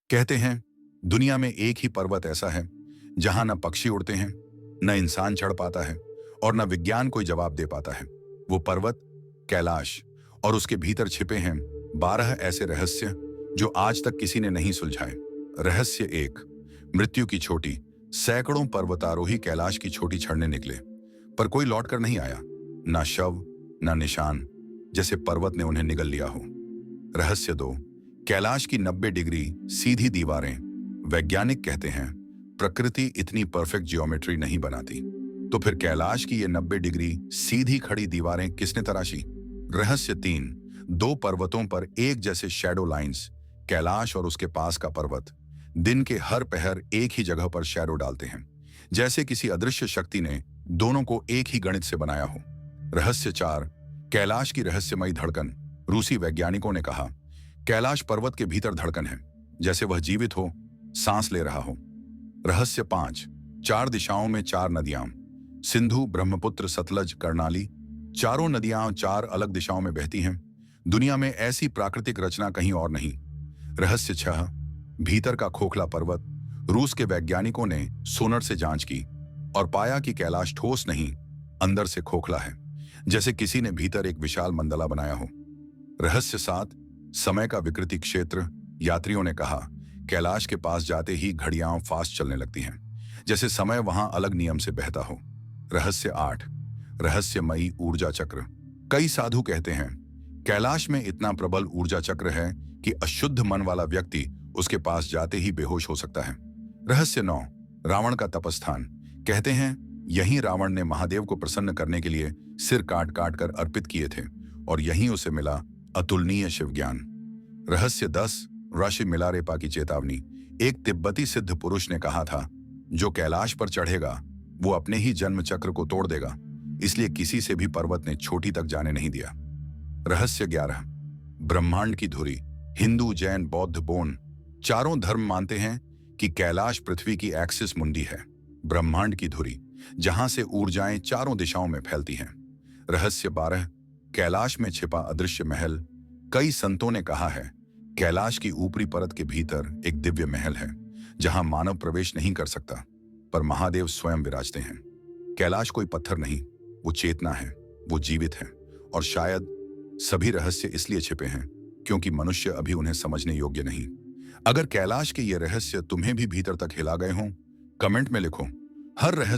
कहते हैं दुनिया में एक ही पर्वत ऐसा है जहां न पक्षी उड़ते हैं, न इंसान चढ़ पाता है और न विज्ञान कोई जवाब दे पाता है। वो पर्वत कैलाश, और उसके भीतर छिपे हैं 12 ऐसे रहस्य जो आज तक किसी ने नहीं सुलझाए। रहस्य एक। मृत्यु की छोटी। सैकड़ों पर्वतारोही कैलाश की छोटी चढ़ने निकले, पर कोई लौट कर नहीं आया। ना शव, ना निशान, जैसे पर्वत ने उन्हें निगल लिया हो। रहस्य दो। कैलाश की 90 डिग्री सीधी दीवारें। वैज्ञानिक कहते हैं प्रकृति इतनी परफेक्ट जियोमेट्री नहीं बनाती, तो फिर कैलाश की ये 90 डिग्री सीधी खड़ी दीवारें किसने तराशी। रहस्य तीन। दो पर्वतों पर एक जैसे शैडो लाइंस। कैलाश और उसके पास का पर्वत दिन के हर पहर एक ही जगह पर शैडो डालते हैं, जैसे किसी अदृश्य शक्ति ने दोनों को एक ही गणित से बनाया हो। रहस्य चार। कैलाश की रहस्यमयी धड़कन। रूसी वैज्ञानिकों ने कहा कैलाश पर्वत के भीतर धड़कन है, जैसे वह जीवित हो, सांस ले रहा हो। रहस्य पांच। चार दिशाओं में चार नदियां। सिंधु, ब्रह्मपुत्र, सतलज, कर्णाली, चारों नदियां चार अलग दिशाओं में बहती हैं। दुनिया में ऐसी प्राकृतिक रचना कहीं और नहीं। रहस्य छह। भीतर का खोखला पर्वत। रूस के वैज्ञानिकों ने सोनर से जांच की और पाया कि कैलाश ठोस नहीं, अंदर से खोखला है, जैसे किसी ने भीतर एक विशाल मंडला बनाया हो। रहस्य सात। समय का विकृति क्षेत्र। यात्रियों ने कहा कैलाश के पास जाते ही घड़ियां फास्ट चलने लगती हैं, जैसे समय वहां अलग नियम से बहता हो। रहस्य आठ। रहस्यमयी ऊर्जा चक्र। कई साधु कहते हैं कैलाश में इतना प्रबल ऊर्जा चक्र है कि अशुद्ध मन वाला व्यक्ति उसके पास जाते ही बेहोश हो सकता है। रहस्य नौ। रावण का तपस्थान। कहते हैं यहीं रावण ने महादेव को प्रसन्न करने के लिए सिर काट काट कर अर्पित किए थे और यहीं उसे मिला अतुलनीय शिव ज्ञान। रहस्य 10। ऋषि मिलारेपा की चेतावनी। एक तिब्बती सिद्ध पुरुष ने कहा था जो कैलाश पर चढ़ेगा वो अपने ही जन्म चक्र को तोड़ देगा, इसलिए किसी से भी पर्वत ने छोटी तक जाने नहीं दिया। रहस्य 11। ब्रह्मांड की धुरी। हिंदू, जैन, बौद्ध, बोन चारों धर्म मानते हैं कि कैलाश पृथ्वी की एक्सिस मुंडी है, ब्रह्मांड की धुरी, जहां से ऊर्जाएं चारों दिशाओं में फैलती हैं। रहस्य 12। कैलाश में छिपा अदृश्य महल। कई संतों ने कहा है कैलाश की ऊपरी परत के भीतर एक दिव्य महल है जहां मानव प्रवेश नहीं कर सकता, पर महादेव स्वयं विराजते हैं। कैलाश कोई पत्थर नहीं, वो चेतना है, वो जीवित है, और शायद सभी रहस्य इसलिए छिपे हैं क्योंकि मनुष्य अभी उन्हें समझने योग्य नहीं। अगर कैलाश के ये रहस्य तुम्हें भी भीतर तक हिला गए हों, कमेंट में लिखो। हर रहस्य